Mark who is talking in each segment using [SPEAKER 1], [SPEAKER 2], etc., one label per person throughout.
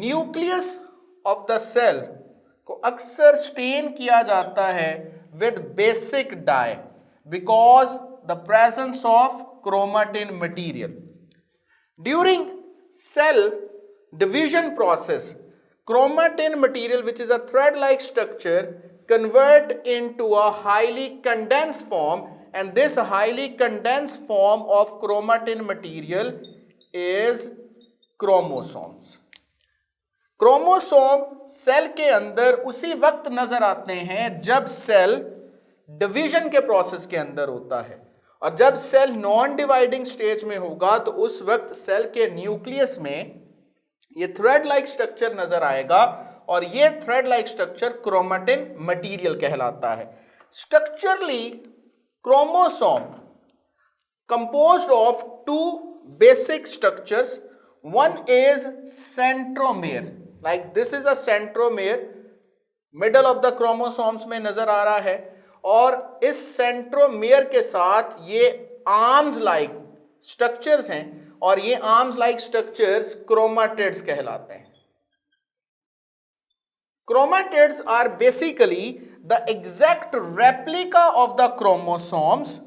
[SPEAKER 1] Nucleus of the cell को अक्सर stand किया जाता है with basic dye because the presence of chromatin material. During cell division process, chromatin material, which is a thread-like structure, convert into a highly condensed form, and this highly condensed form of chromatin material is chromosomes. Chromosome cell के अंदर उसी वक्त नजर आते हैं जब cell division के process के अंदर होता है, और जब सेल नॉन डिवाइडिंग स्टेज में होगा तो उस वक्त सेल के न्यूक्लियस में ये थ्रेड लाइक स्ट्रक्चर नजर आएगा, और ये thread like structure chromatin material कहलाता है. Structurally chromosome composed of two basic structures. One is centromere, like this is a centromere, middle of the chromosomes में नजर आ रहा है, और इस सेंट्रोमेयर के साथ ये आर्म्स लाइक स्ट्रक्चर्स हैं, और ये आर्म्स लाइक स्ट्रक्चर्स क्रोमेटिड्स कहलाते हैं. Chromatids are basically the exact replica of the chromosomes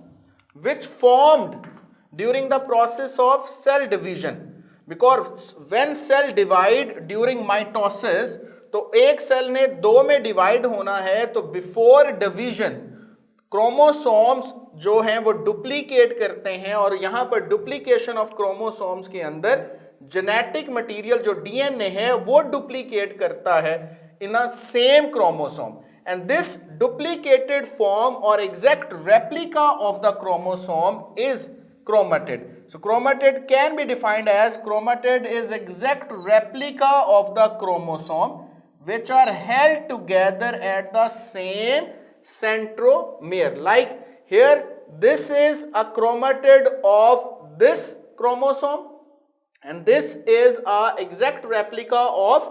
[SPEAKER 1] which formed during the process of cell division, because when cell divide during mitosis, तो एक सेल ने दो में डिवाइड होना है, तो बिफोर डिवीजन क्रोमोसोम्स जो हैं वो डुप्लीकेट करते हैं, और यहां पर डुप्लीकेशन ऑफ क्रोमोसोम्स के अंदर जेनेटिक मटेरियल जो डीएनए है वो डुप्लीकेट करता है in a same chromosome, and this duplicated form or exact replica of the chromosome is chromatid. So chromatid can be defined as chromatid is exact replica of the chromosome which are held together at the same centromere. Like here, this is a chromatid of this chromosome, and this is a exact replica of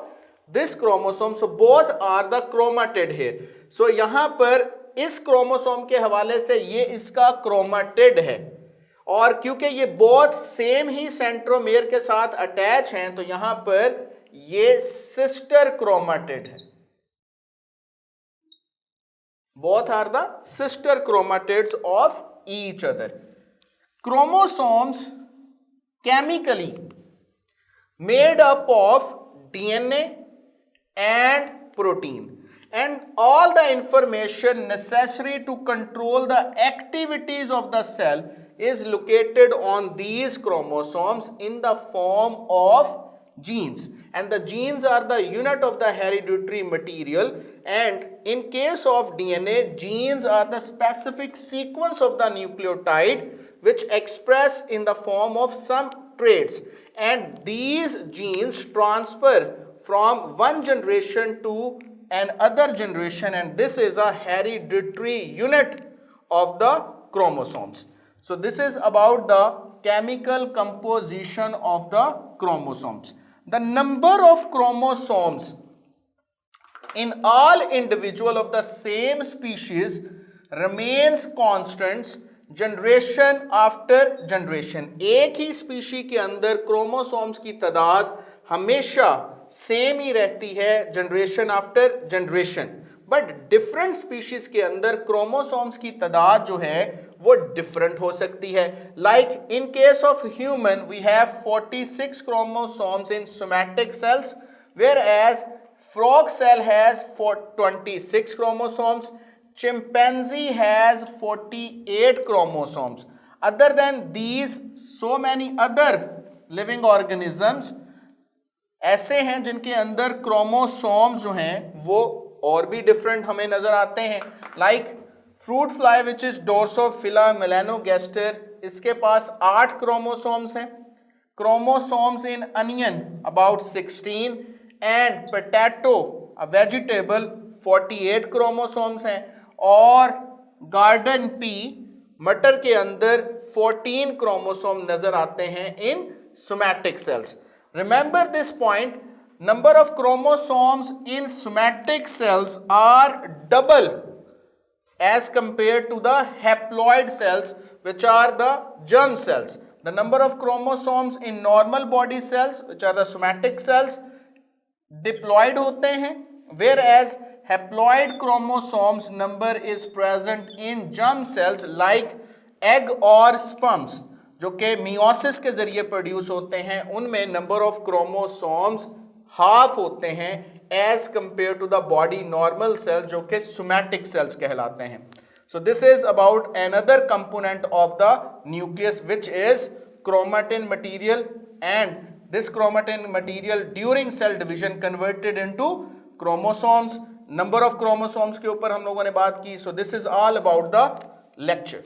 [SPEAKER 1] this chromosome. So both are the chromatid here. So यहां पर इस chromosome के हवाले से ये इसका chromatid है, और क्योंकि ये बोथ सेम ही सेंट्रोमेयर के साथ अटैच हैं तो यहां पर ये सिस्टर क्रोमेटिड है. Both are the sister chromatids of each other. Chromosomes chemically made up of DNA and protein, and all the information necessary to control the activities of the cell is located on these chromosomes in the form of genes, and the genes are the unit of the hereditary material, and in case of DNA, genes are the specific sequence of the nucleotide which express in the form of some traits, and these genes transfer from one generation to another generation, and this is a hereditary unit of the chromosomes. So this is about the chemical composition of the chromosomes. The number of chromosomes in all individual of the same species remains constant generation after generation. एक ही species के अंदर chromosomes की तादाद हमेशा same ही रहती है generation after generation, but different species के अंदर क्रोमोसोम्स की तादाद जो है वो डिफरेंट हो सकती है. Like in case of human we have 46 chromosomes in somatic cells, whereas frog cell has 26 chromosomes, chimpanzee has 48 chromosomes. Other than these, so many other living organisms ऐसे हैं जिनके अंदर क्रोमोसोम्स जो हैं वो और भी डिफरेंट हमें नजर आते हैं. Like fruit fly which is drosophila melanogaster, इसके पास 8 क्रोमोसोम्स हैं. Chromosomes in onion about 16, and potato a vegetable 48 chromosomes हैं, और गार्डन पी मटर के अंदर 14 क्रोमोसोम नजर आते हैं in somatic cells. Remember this point, number of chromosomes in somatic cells are double as compared to the haploid cells which are the germ cells. The number of chromosomes in normal body cells which are the somatic cells diploid होते हैं, whereas haploid chromosomes number is present in germ cells like egg और sperms, जो कि meiosis के जरिए produce होते हैं, उनमें नंबर ऑफ क्रोमोसोम्स हाफ होते हैं as compare to the body normal cell, जो कि सोमैटिक सेल्स कहलाते हैं. So this is about another component of the nucleus, which is chromatin material, and this chromatin material during cell division converted into chromosomes. Number of chromosomes के ऊपर हम लोगों ने बात की. So this is all about the lecture.